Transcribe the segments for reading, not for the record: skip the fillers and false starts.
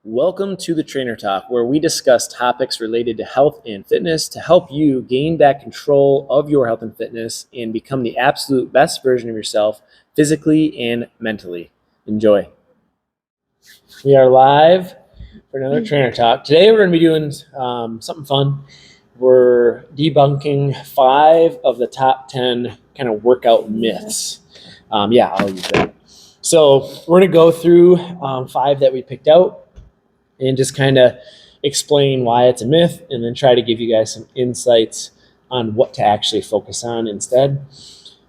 Welcome to the Trainer Talk, where we discuss topics related to health and fitness to help you gain back control of your health and fitness and become the absolute best version of yourself physically and mentally. Enjoy. We are live for another Trainer Talk. Today we're going to be doing something fun. We're debunking 5 of the top 10 kind of workout myths. I'll use that. So we're going to go through 5 that we picked out and just kind of explain why it's a myth and then try to give you guys some insights on what to actually focus on instead.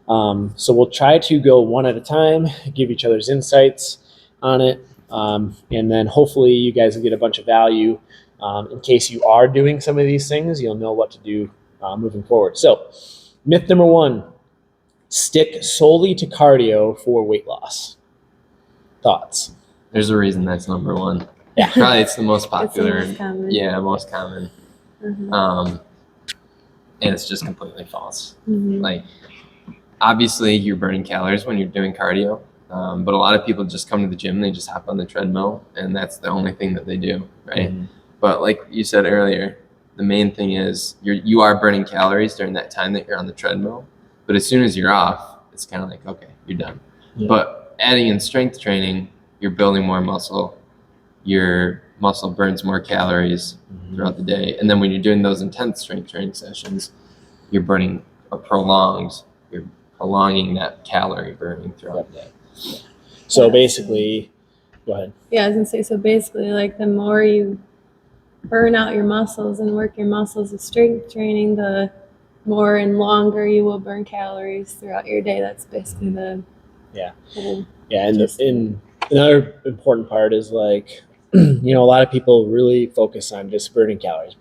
So we'll try to go one at a time, give each other's insights on it, and then hopefully you guys will get a bunch of value. In case you are doing some of these things, you'll know what to do moving forward. So myth number 1, stick solely to cardio for weight loss. Thoughts? There's a reason that's number 1. Yeah. Probably it's the most popular. It's the most common. Yeah, most common. Mm-hmm. And it's just completely false. Mm-hmm. Like, obviously you're burning calories when you're doing cardio, but a lot of people just come to the gym and they just hop on the treadmill and that's the only thing that they do, right? Mm-hmm. But like you said earlier, the main thing is you are burning calories during that time that you're on the treadmill, but as soon as you're off, it's kind of like, okay, you're done. Yeah. But adding in strength training, you're building more muscle. Your muscle burns more calories throughout the day. And then when you're doing those intense strength training sessions, you're prolonging that calorie burning throughout the day. So basically, go ahead. Yeah, I was gonna say, so basically, like, the more you burn out your muscles and work your muscles with strength training, the more and longer you will burn calories throughout your day. That's basically the whole And another important part is, like, a lot of people really focus on just burning calories,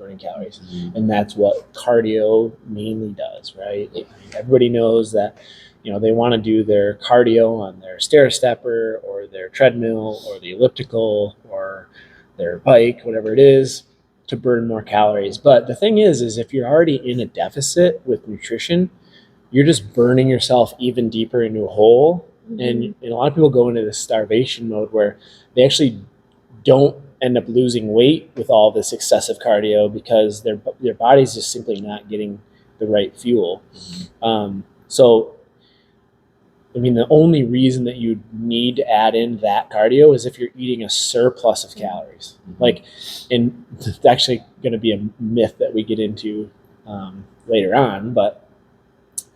and that's what cardio mainly does, right? Everybody knows that, they want to do their cardio on their stair stepper or their treadmill or the elliptical or their bike, whatever it is, to burn more calories. But the thing is if you're already in a deficit with nutrition, you're just burning yourself even deeper into a hole. And a lot of people go into this starvation mode where they actually don't end up losing weight with all this excessive cardio because their body's just simply not getting the right fuel. The only reason that you need to add in that cardio is if you're eating a surplus of calories. And it's actually going to be a myth that we get into later on, but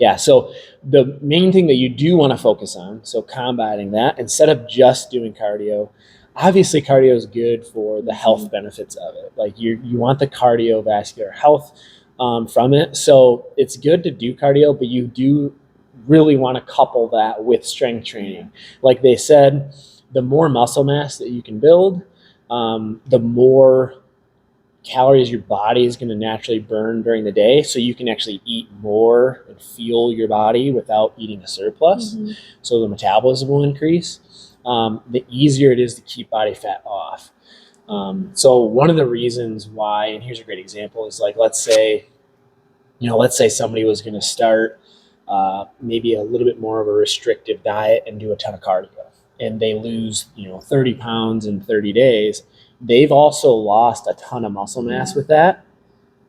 yeah, so the main thing that you do want to focus on, so combating that, instead of just doing cardio, obviously cardio is good for the health benefits of it. Like, you want the cardiovascular health from it. So it's good to do cardio, but you do really want to couple that with strength training. Like they said, the more muscle mass that you can build, the more calories your body is going to naturally burn during the day, so you can actually eat more and fuel your body without eating a surplus. So the metabolism will increase. The easier it is to keep body fat off. So one of the reasons why, and here's a great example, is like, let's say somebody was going to start maybe a little bit more of a restrictive diet and do a ton of cardio, and they lose 30 pounds in 30 days. They've also lost a ton of muscle mass with that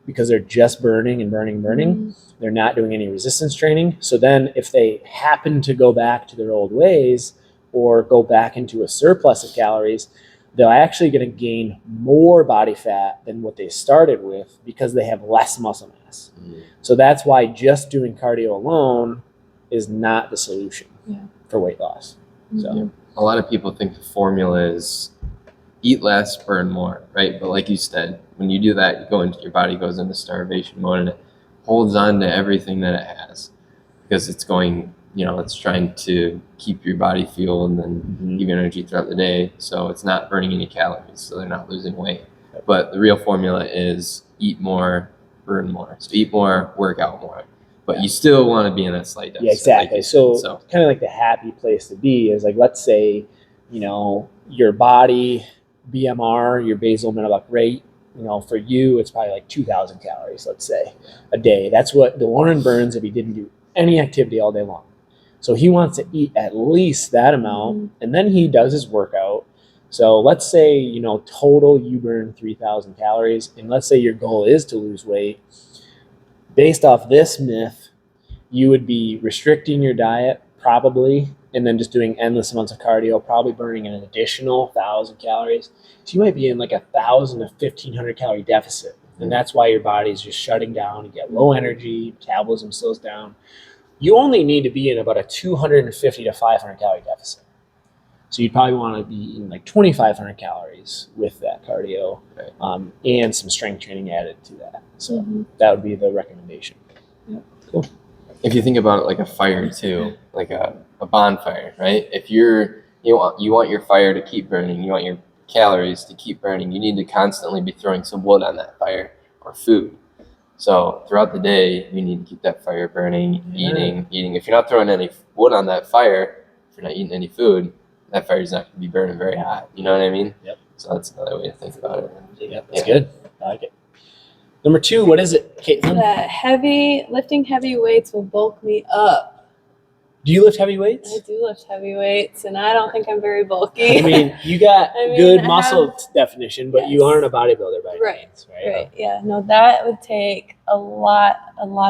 because they're just burning. They're not doing any resistance training. So then if they happen to go back to their old ways or go back into a surplus of calories, they're actually going to gain more body fat than what they started with because they have less muscle mass. So that's why just doing cardio alone is not the solution for weight loss. So A lot of people think the formula is eat less, burn more, right? But like you said, when you do that, your body goes into starvation mode and it holds on to everything that it has because it's going, it's trying to keep your body fueled and then give you energy throughout the day. So it's not burning any calories, so they're not losing weight. But the real formula is eat more, burn more. So eat more, work out more. But you still want to be in that slight deficit. Yeah, exactly. Like so kind of like the happy place to be is, like, let's say, your body BMR, your basal metabolic rate, for you, it's probably like 2,000 calories, let's say, a day. That's what DeLauren burns if he didn't do any activity all day long. So he wants to eat at least that amount, and then he does his workout, So let's say, total you burn 3,000 calories, and let's say your goal is to lose weight. Based off this myth, you would be restricting your diet probably, and then just doing endless amounts of cardio, probably burning an additional 1,000 calories. So you might be in like 1,000 to 1,500 calorie deficit. And that's why your body's just shutting down. You get low energy, metabolism slows down. You only need to be in about a 250 to 500 calorie deficit. So you'd probably want to be eating like 2,500 calories with that cardio, and some strength training added to that. So that would be the recommendation. Yep. Cool. If you think about it like a fire too, like a bonfire, right? If you want your fire to keep burning, you want your calories to keep burning, you need to constantly be throwing some wood on that fire or food. So throughout the day, you need to keep that fire burning, eating. If you're not throwing any wood on that fire, if you're not eating any food, that fire's not going to be burning very hot. You know what I mean? Yep. So that's another way to think about it. Yep, that's good. I like it. Number 2, what is it, Caitlin? That lifting heavy weights will bulk me up. Do you lift heavy weights? I do lift heavy weights, and I don't think I'm very bulky. I mean, you got good muscle have, definition, but you aren't a bodybuilder by any means, right? Right. Yeah. No, that would take a lot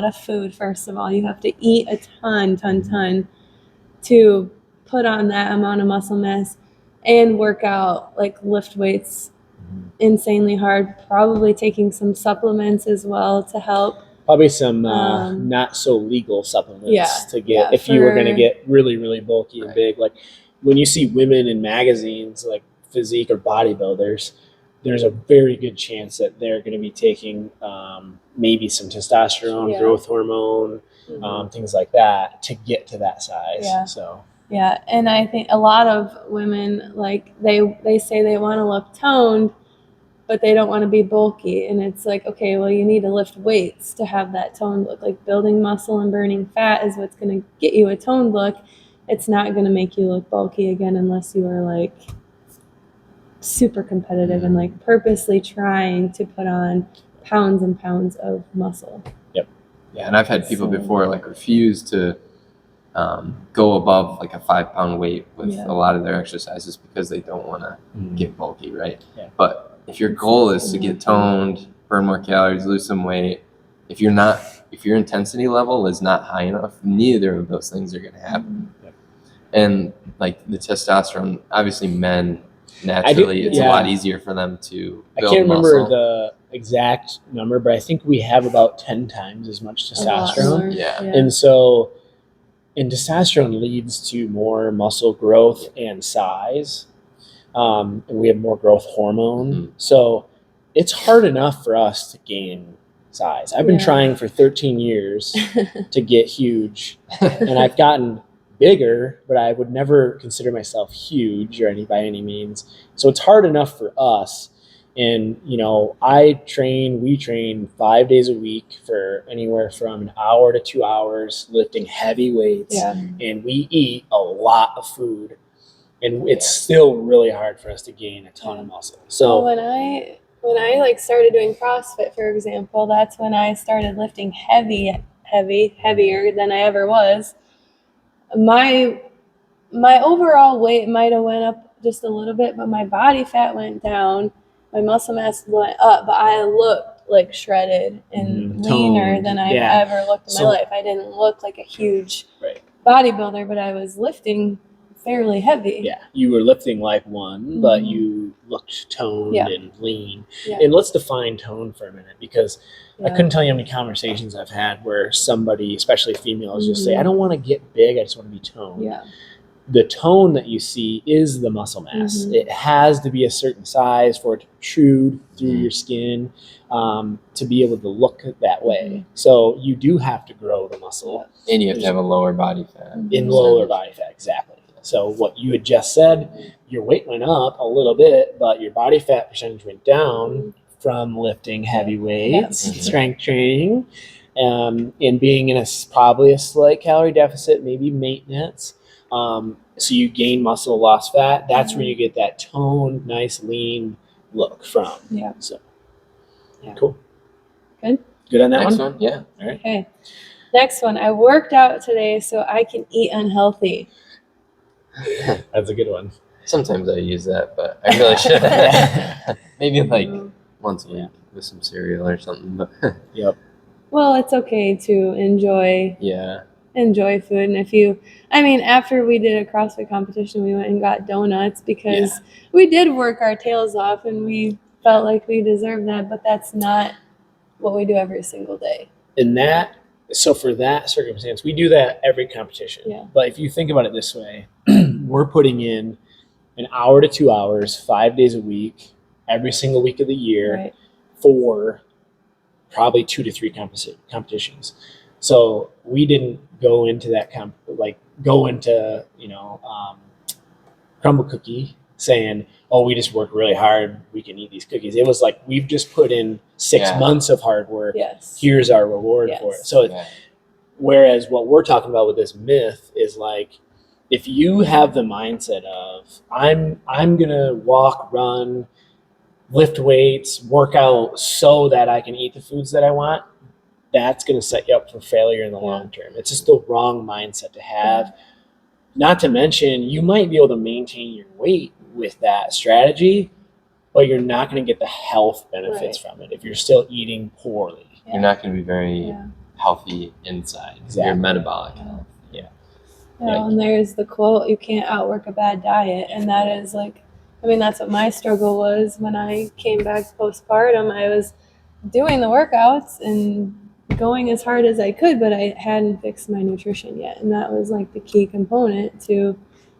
of food. First of all, you have to eat a ton to put on that amount of muscle mass and work out, like lift weights insanely hard. Probably taking some supplements as well to help. Probably some not so legal supplements to get if you were going to get really, really bulky and big. Like when you see women in magazines like Physique or bodybuilders, there's a very good chance that they're going to be taking maybe some testosterone, growth hormone, things like that to get to that size. Yeah. So and I think a lot of women, like they say they want to look toned, but they don't want to be bulky. And it's like, okay, well, you need to lift weights to have that toned look. Like building muscle and burning fat is what's going to get you a toned look. It's not going to make you look bulky again unless you are like super competitive and like purposely trying to put on pounds and pounds of muscle. Yep. Yeah, and I've had people before like refuse to go above like a 5-pound weight with a lot of their exercises because they don't want to get bulky, right? Yeah. But if your goal is to get toned, burn more calories, lose some weight, if your intensity level is not high enough, neither of those things are going to happen. And like the testosterone, obviously men naturally, it's a lot easier for them to build I can't remember muscle. the exact number, but I think we have about 10 times as much testosterone. And so, and testosterone leads to more muscle growth and size. And we have more growth hormone. So it's hard enough for us to gain size. I've been trying for 13 years to get huge, and I've gotten bigger, but I would never consider myself huge by any means. So it's hard enough for us. And, we train 5 days a week for anywhere from an hour to 2 hours lifting heavy weights. And we eat a lot of food. And it's still really hard for us to gain a ton of muscle. So when I like started doing CrossFit, for example, that's when I started lifting heavier than I ever was. My overall weight might have went up just a little bit, but my body fat went down. My muscle mass went up, but I looked like shredded and leaner than I've ever looked in my life. I didn't look like a huge bodybuilder, but I was lifting fairly heavy. Yeah, you were lifting like one, but you looked toned and lean. And let's define tone for a minute, because I couldn't tell you how many conversations I've had where somebody, especially females, just say, I don't want to get big, I just want to be toned. The tone that you see is the muscle mass. It has to be a certain size for it to protrude through your skin, to be able to look that way. So you do have to grow the muscle. And you have to have a lower body fat. Lower body fat, exactly. So what you had just said, your weight went up a little bit, but your body fat percentage went down from lifting heavy weights, strength training, and being in probably a slight calorie deficit, maybe maintenance. So you gain muscle, lost fat. That's where you get that toned, nice, lean look from. So cool. Good on that Next one? one? Yeah. All right. Okay. Next one. I worked out today so I can eat unhealthy. That's a good one. Sometimes I use that, but I really should. Maybe like once a week with some cereal or something. But Yep. Well, it's okay to enjoy food. And if you, I mean, after we did a CrossFit competition, we went and got donuts because we did work our tails off and we felt like we deserved that, but that's not what we do every single day. And that, so for that circumstance, we do that every competition. Yeah. But if you think about it this way, we're putting in an hour to 2 hours, 5 days a week, every single week of the year Right. for probably 2 to 3 competitions. So we didn't go into that Crumble Cookie saying, oh, we just work really hard, we can eat these cookies. It was like, we've just put in 6 months of hard work. Yes. Here's our reward for it. So whereas what we're talking about with this myth is like, if you have the mindset of I'm gonna walk, run, lift weights, work out so that I can eat the foods that I want, that's gonna set you up for failure in the long term. It's just the wrong mindset to have. Not to mention, you might be able to maintain your weight with that strategy, but you're not going to get the health benefits from it if you're still eating poorly. You're not going to be very healthy inside. Exactly. Your metabolic health. And there's the quote, you can't outwork a bad diet. And that is like, I mean, that's what my struggle was when I came back postpartum. I was doing the workouts and going as hard as I could, but I hadn't fixed my nutrition yet. And that was like the key component to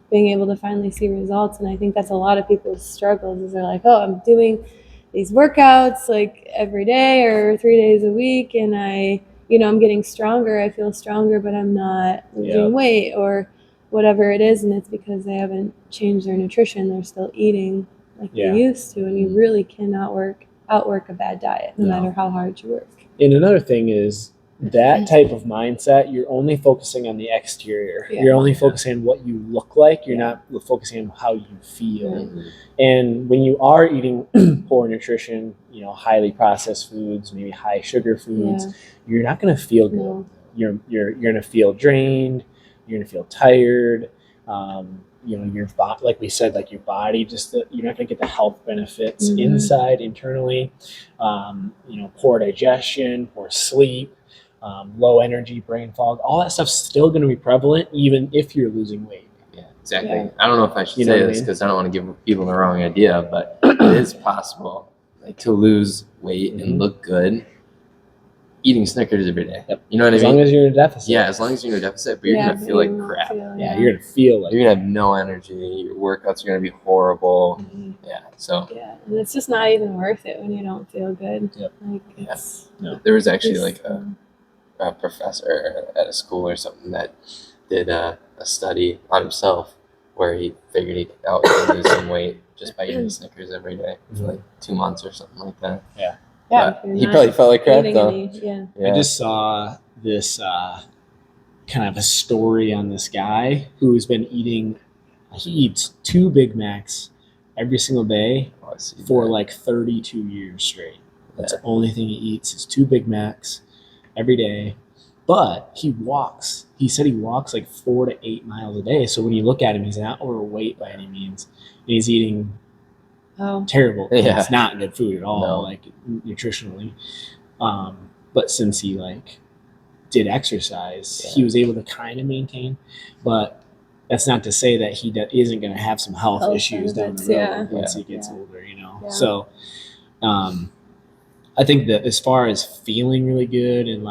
being able to finally see results. And I think that's a lot of people's struggles is they're like, oh, I'm doing these workouts like every day or 3 days a week. And I'm getting stronger. I feel stronger, but I'm not losing weight or whatever it is. And it's because they haven't changed their nutrition. They're still eating like they used to. And you really cannot outwork a bad diet, no matter how hard you work. And another thing is that type of mindset, you're only focusing on the exterior. You're only focusing on what you look like. You're not focusing on how you feel. And when you are eating poor nutrition, highly processed foods, maybe high sugar foods, you're not going to feel good. No. You're going to feel drained. You're going to feel tired. Your body, like we said, like your body, you're not going to get the health benefits inside, internally. Poor digestion, poor sleep, low energy, brain fog, all that stuff's still going to be prevalent even if you're losing weight. Yeah, exactly. Yeah. I don't know if I should say this because I don't want to give people the wrong idea, but it is possible to lose weight and look good eating Snickers every day. Yep. You know what I mean? As long as you're in a deficit. Yeah, as long as you're in a deficit, but you're going to feel like crap. You're going to feel like you're going to have no energy. Your workouts are going to be horrible. Yeah, so. Yeah, and it's just not even worth it when you don't feel good. Yep. There was actually like a professor at a school or something that did a study on himself where he figured he could lose some weight just by eating Snickers every day for like 2 months or something like that. Yeah. He probably felt like crap though. I just saw this kind of a story on this guy who's been he eats 2 Big Macs every single day for like 32 years straight. That's the only thing he eats is 2 Big Macs every day. But he walks. He said he walks like 4 to 8 miles a day. So when you look at him, he's not overweight by any means. And he's eating terrible. Yeah. It's not good food at all, like nutritionally. But since he did exercise, he was able to kind of maintain. But that's not to say that he isn't going to have some health issues down the road once he gets older, Yeah. So I think that as far as feeling really good and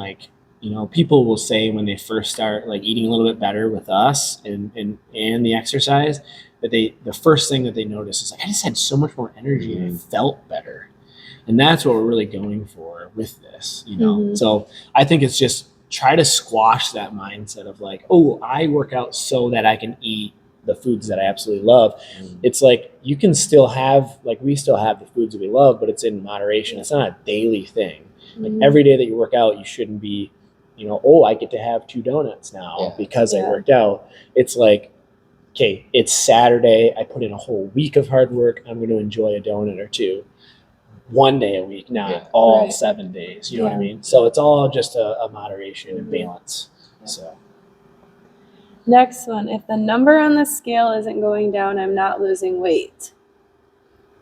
people will say when they first start eating a little bit better with us and the exercise, that the first thing that they notice is I just had so much more energy and I felt better. And that's what we're really going for with this, So I think it's just try to squash that mindset of I work out so that I can eat the foods that I absolutely love. It's you can still have, we still have the foods that we love, but it's in moderation. It's not a daily thing. Every day that you work out, you shouldn't be, I get to have 2 donuts now because I worked out. It's okay, it's Saturday. I put in a whole week of hard work. I'm going to enjoy a donut or 2 one day a week, not all 7 days. You know what I mean? So it's all just a moderation and balance. So. Next one, if the number on the scale isn't going down, I'm not losing weight.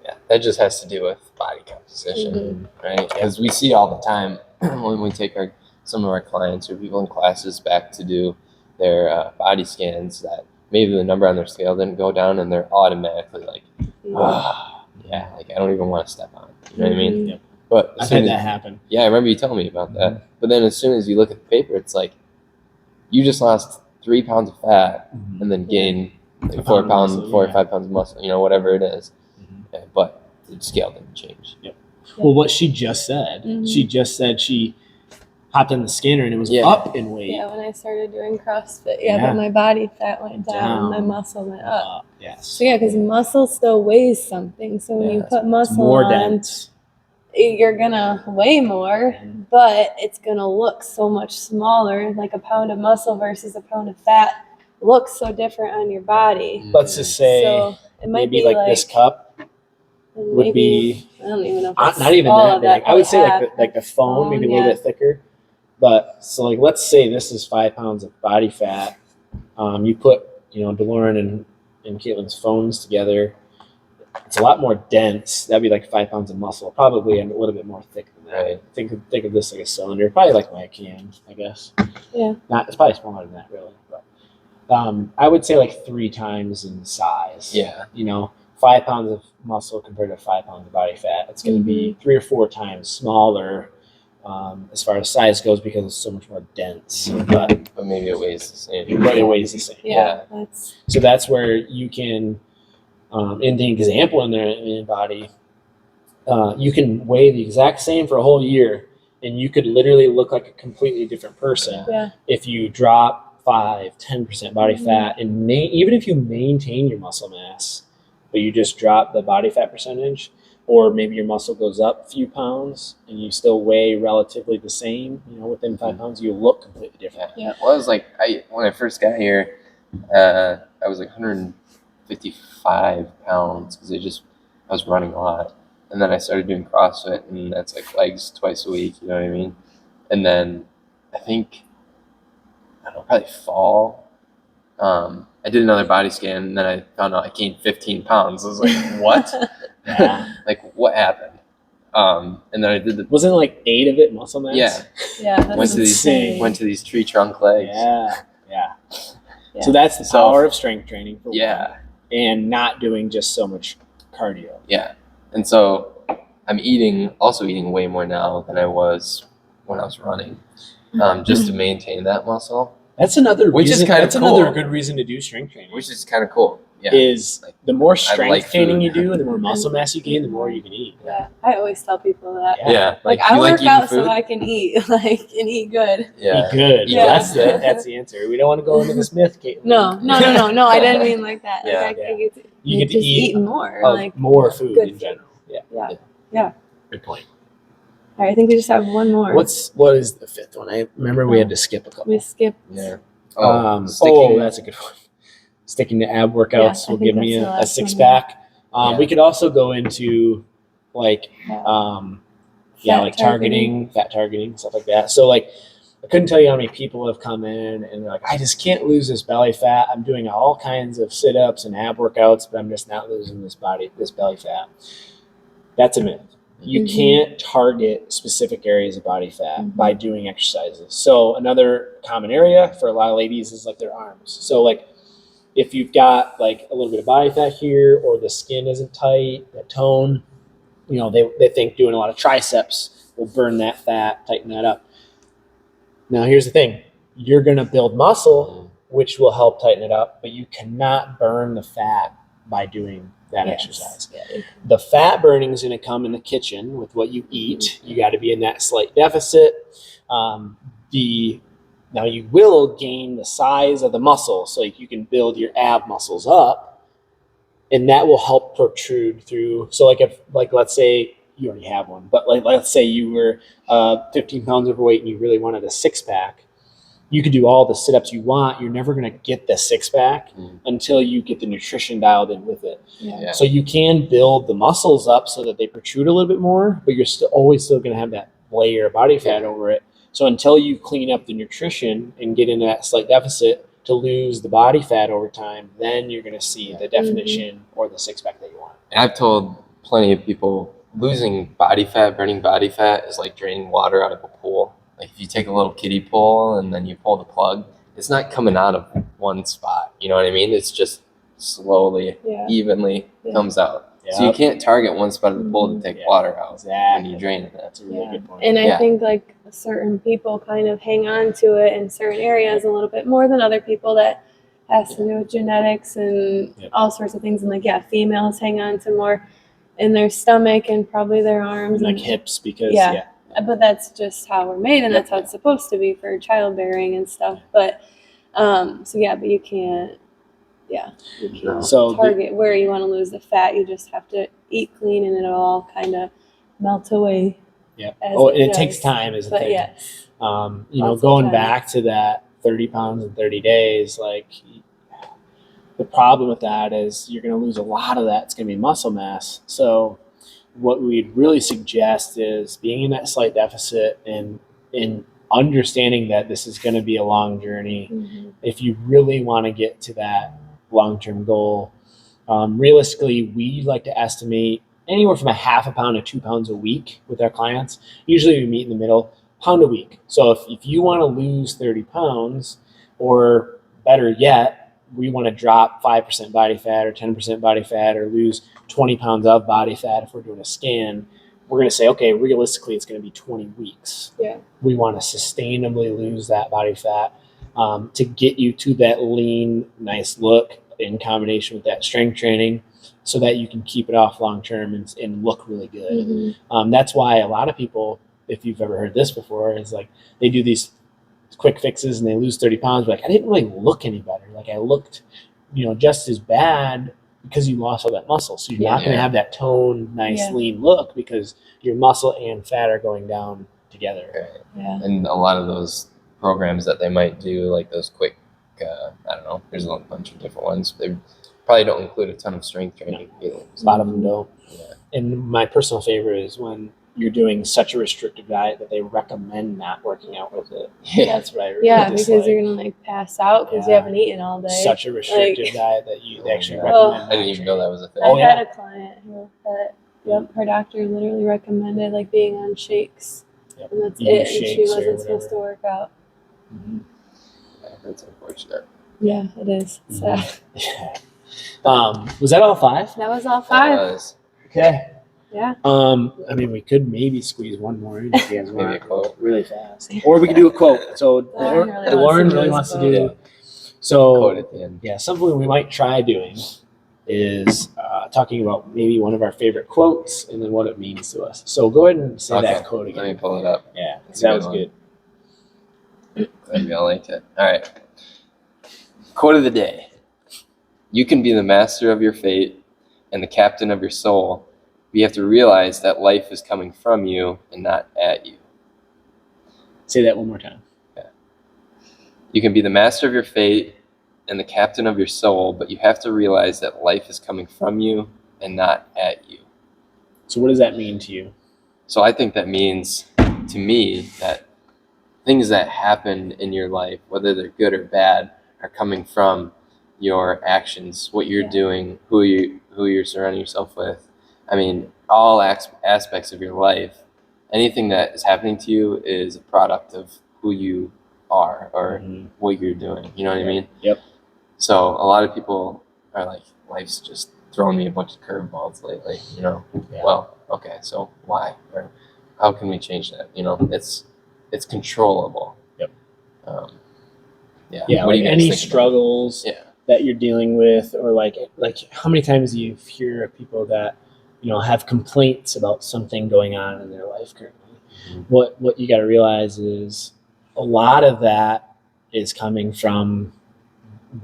Yeah, that just has to do with body composition, right? Because we see all the time when we take some of our clients or people in classes back to do their body scans that maybe the number on their scale didn't go down and they're automatically like, yeah, like I don't even want to step on it. You know what I mean? Yep. But I've had that happen. Yeah, I remember you telling me about that. But then as soon as you look at the paper, it's like you just lost 3 pounds of fat and then gained like 4 or 5 pounds of muscle, whatever it is. Yeah, but the scale didn't change. Yep. Well, what she just said, she hopped on the scanner and it was up in weight. Yeah, when I started doing CrossFit, but my body fat went down and my muscle went up. Yes. So yeah, because muscle still weighs something. So when you put muscle more on, dense. You're gonna weigh more, but it's gonna look so much smaller. Like a pound of muscle versus a pound of fat looks so different on your body. Let's just say So it might maybe be like this cup would be I don't even know. If not even all that big. I would say half. like the phone, maybe a little bit thicker. But so like let's say this is 5 pounds of body fat. You put DeLorean and Caitlin's phones together. It's a lot more dense. That'd be like 5 pounds of muscle, probably a little bit more thick than that. Right. Think of this like a cylinder, probably like my can, I guess. Yeah. It's probably smaller than that, really. But I would say like 3 times in size. Yeah. 5 pounds of muscle compared to 5 pounds of body fat. It's going to be 3 or 4 times smaller as far as size goes because it's so much more dense. But maybe it weighs the same. But it weighs the same. Yeah. So that's where you can. In the example in the body, you can weigh the exact same for a whole year, and you could literally look like a completely different person if you drop 5-10% body fat, and even if you maintain your muscle mass, but you just drop the body fat percentage, or maybe your muscle goes up a few pounds and you still weigh relatively the same. Within 5 pounds, you look completely different. Yeah. Well, I was like, when I first got here, I was like 155 pounds because I was running a lot, and then I started doing CrossFit, and that's like legs twice a week. You know what I mean? And then I think probably fall. I did another body scan, and then I found out I gained 15 pounds. I was like, what? Like, what happened? And then I did wasn't like 8 of it muscle mass? Yeah. That's went to these tree trunk legs. Yeah. So that's the power of strength training for one, and not doing just so much cardio. Yeah. And so I'm also eating way more now than I was when I was running, just to maintain that muscle. That's another Which reason, is kind of cool. another good reason to do strength training. Which is kind of cool. Yeah. Is the more strength training food. you do and the more muscle mass you gain, the more you can eat. Yeah. I always tell people that. Yeah. Like I work out so I can eat, and eat good. Yeah. Eat good. Yeah. That's the answer. We don't want to go into this myth, Caitlin. No. I didn't mean like that. You get to eat more, more food in general. Yeah. Good point. All right, I think we just have one more. What is the 5th one? I remember we had to skip a couple. We skipped. Yeah. That's a good one. Sticking to ab workouts will give me a 6-pack. We could also go into like targeting, fat targeting, stuff like that. So like I couldn't tell you how many people have come in and they're like, I just can't lose this belly fat. I'm doing all kinds of sit-ups and ab workouts, but I'm just not losing this belly fat. That's a myth. You can't target specific areas of body fat by doing exercises. So another common area for a lot of ladies is like their arms. So like if you've got like a little bit of body fat here, or the skin isn't tight, that tone, they think doing a lot of triceps will burn that fat, tighten that up. Now here's the thing. You're going to build muscle, which will help tighten it up, but you cannot burn the fat by doing that exercise. Yeah. The fat burning is going to come in the kitchen with what you eat. You got to be in that slight deficit. Now you will gain the size of the muscle, so you can build your ab muscles up, and that will help protrude through. So let's say you already have one, but let's say you were 15 pounds overweight and you really wanted a 6-pack. You could do all the sit-ups you want. You're never going to get the 6-pack until you get the nutrition dialed in with it. Yeah. So you can build the muscles up so that they protrude a little bit more, but you're always still going to have that layer of body fat over it. So until you clean up the nutrition and get into that slight deficit to lose the body fat over time, then you're going to see the definition or the six pack that you want. And I've told plenty of people losing body fat, burning body fat is like draining water out of a pool. Like if you take a little kiddie pool and then you pull the plug, it's not coming out of one spot. You know what I mean? It's just slowly, evenly comes out. Yep. So you can't target one spot of the pool to take water out when you drain it. That's a really good point. And I think like certain people kind of hang on to it in certain areas a little bit more than other people. That has to do with genetics and all sorts of things. And like, females hang on to more in their stomach and probably their arms. And like hips because, but that's just how we're made, and that's how it's supposed to be for childbearing and stuff. But, but you can't, so target where you want to lose the fat. You just have to eat clean, and it'll all kind of melt away. Yeah. It takes time as a thing. Yes. Going back to that 30 pounds in 30 days, like the problem with that is you're going to lose a lot of that. It's going to be muscle mass. So what we'd really suggest is being in that slight deficit and understanding that this is going to be a long journey. Mm-hmm. If you really want to get to that long-term goal, realistically, we like to estimate anywhere from a half a pound to 2 pounds a week with our clients. Usually we meet in the middle, pound a week. So if you want to lose 30 pounds, or better yet, we want to drop 5% body fat or 10% body fat or lose 20 pounds of body fat if we're doing a scan, we're going to say, okay, realistically, it's going to be 20 weeks. Yeah. We want to sustainably lose that body fat to get you to that lean, nice look in combination with that strength training so that you can keep it off long term and look really good. Mm-hmm. That's why a lot of people, if you've ever heard this before, is like they do these quick fixes and they lose 30 pounds. But like, I didn't really look any better. Like I looked, just as bad because you lost all that muscle. So you're not going to have that toned, nice, lean look because your muscle and fat are going down together. Right. Yeah. And a lot of those programs that they might do, like those quick, I don't know, there's a bunch of different ones. They probably don't include a ton of strength training either. A lot of them don't. Yeah. And my personal favorite is when you're doing such a restrictive diet that they recommend not working out with it. Yeah. That's what I really because you're going to pass out because you haven't eaten all day. Such a restrictive diet that they actually recommend. I didn't even know that was a thing. I had a client who her doctor literally recommended being on shakes. Yep. And that's it. And she wasn't supposed to work out. Mm-hmm. Yeah, that's unfortunate. Yeah, it is. Mm-hmm. Was that all 5? That was all 5. Okay. Yeah. We could maybe squeeze one more in if you guys want a quote really fast, or we could do a quote. So Lauren really wants to do. So quote at the end. Yeah, something we might try doing is talking about maybe one of our favorite quotes and then what it means to us. So go ahead and say that quote again. Let me pull it up. Yeah, that was good. Glad we all liked it. All right. Quote of the day. You can be the master of your fate and the captain of your soul. But you have to realize that life is coming from you and not at you. Say that one more time. Yeah. You can be the master of your fate and the captain of your soul, but you have to realize that life is coming from you and not at you. So what does that mean to you? So I think that means to me that things that happen in your life, whether they're good or bad, are coming from your actions, what you're doing, who you're surrounding yourself with. All aspects of your life, anything that is happening to you is a product of who you are or what you're doing. You know what I mean? Yep. So a lot of people are like, life's just throwing me a bunch of curveballs lately, Yeah. Well, okay, so why? Or how can we change that? It's controllable. Yep. What do you guys any think struggles that you're dealing with, or like how many times do you hear of people that have complaints about something going on in their life currently? Mm-hmm. What you got to realize is a lot of that is coming from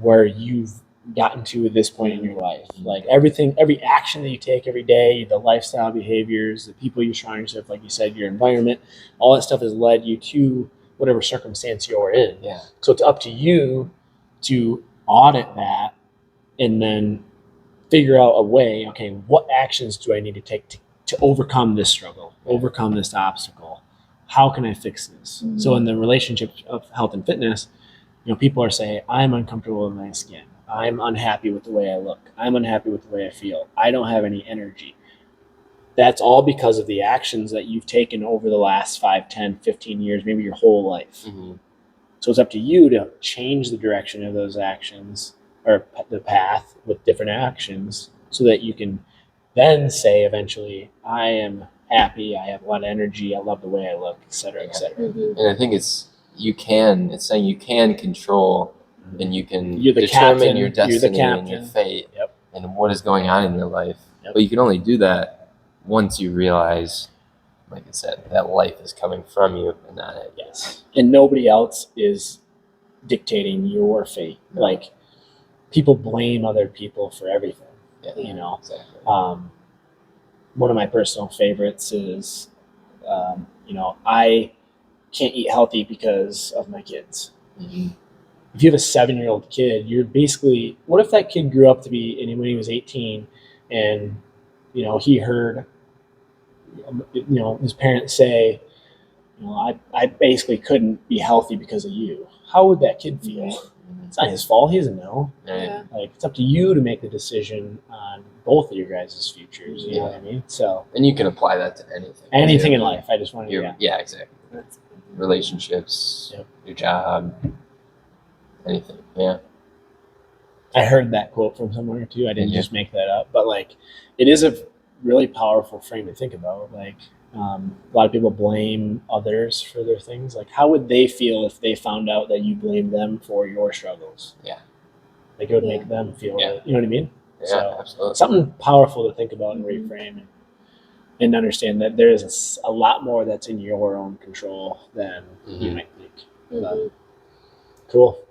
where you've gotten to at this point in your life. Like every action that you take every day, the lifestyle behaviors, the people you surround yourself, like you said, your environment, all that stuff has led you to whatever circumstance you're in. Yeah. So it's up to you to audit that and then figure out a way, okay, what actions do I need to take to overcome this struggle, overcome this obstacle? How can I fix this? Mm-hmm. So in the relationship of health and fitness, people are saying, I'm uncomfortable with my skin. I'm unhappy with the way I look. I'm unhappy with the way I feel. I don't have any energy. That's all because of the actions that you've taken over the last 5, 10, 15 years, maybe your whole life. Mm-hmm. So it's up to you to change the direction of those actions or the path with different actions so that you can then say eventually, I am happy, I have a lot of energy, I love the way I look, et cetera, et cetera. Mhm. And I think it's saying you can control and you can You're the determine captain, your you're the destiny and your captain. fate Yep. and what is going on in your life. Yep. But you can only do that once you realize, like I said, that life is coming from you and not it. Yes. And nobody else is dictating your fate. Like, people blame other people for everything. Yeah, exactly. One of my personal favorites is, I can't eat healthy because of my kids. Mm-hmm. If you have a 7-year-old kid, you're basically, what if that kid grew up to be, and when he was 18, and he heard, his parents say, I basically couldn't be healthy because of you. How would that kid feel? It's not his fault. He doesn't know. Yeah. Like, it's up to you to make the decision on both of your guys' futures. You know what I mean? So, and you can apply that to anything. Anything in life. I just wanted to. Yeah, exactly. Relationships, your job, anything. Yeah. I heard that quote from somewhere too. I didn't just make that up, but it is a really powerful frame to think about. A lot of people blame others for their things. Like, how would they feel if they found out that you blame them for your struggles? Yeah. Like, it would make them feel, you know what I mean? Yeah, so, absolutely. Something powerful to think about and reframe and understand that there is a lot more that's in your own control than you might think. But, cool.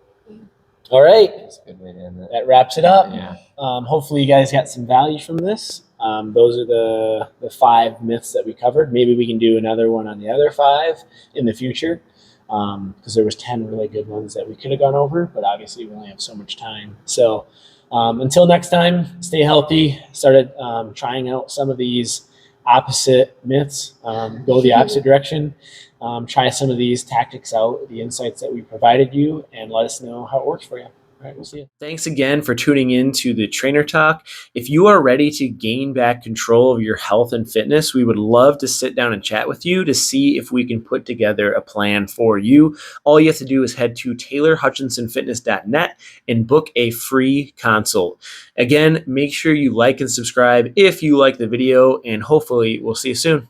All right. That's a good way to end it. That wraps it up. Yeah. Hopefully you guys got some value from this. Those are the 5 myths that we covered. Maybe we can do another one on the other 5 in the future, because there was 10 really good ones that we could have gone over, but obviously we only have so much time. So until next time, stay healthy. Started trying out some of these opposite myths. Go the opposite direction. Try some of these tactics out, the insights that we provided you, and let us know how it works for you. All right, we'll see you. Thanks again for tuning in to the Trainer Talk. If you are ready to gain back control of your health and fitness, we would love to sit down and chat with you to see if we can put together a plan for you. All you have to do is head to taylorhutchinsonfitness.net and book a free consult. Again, make sure you like and subscribe if you like the video, and hopefully we'll see you soon.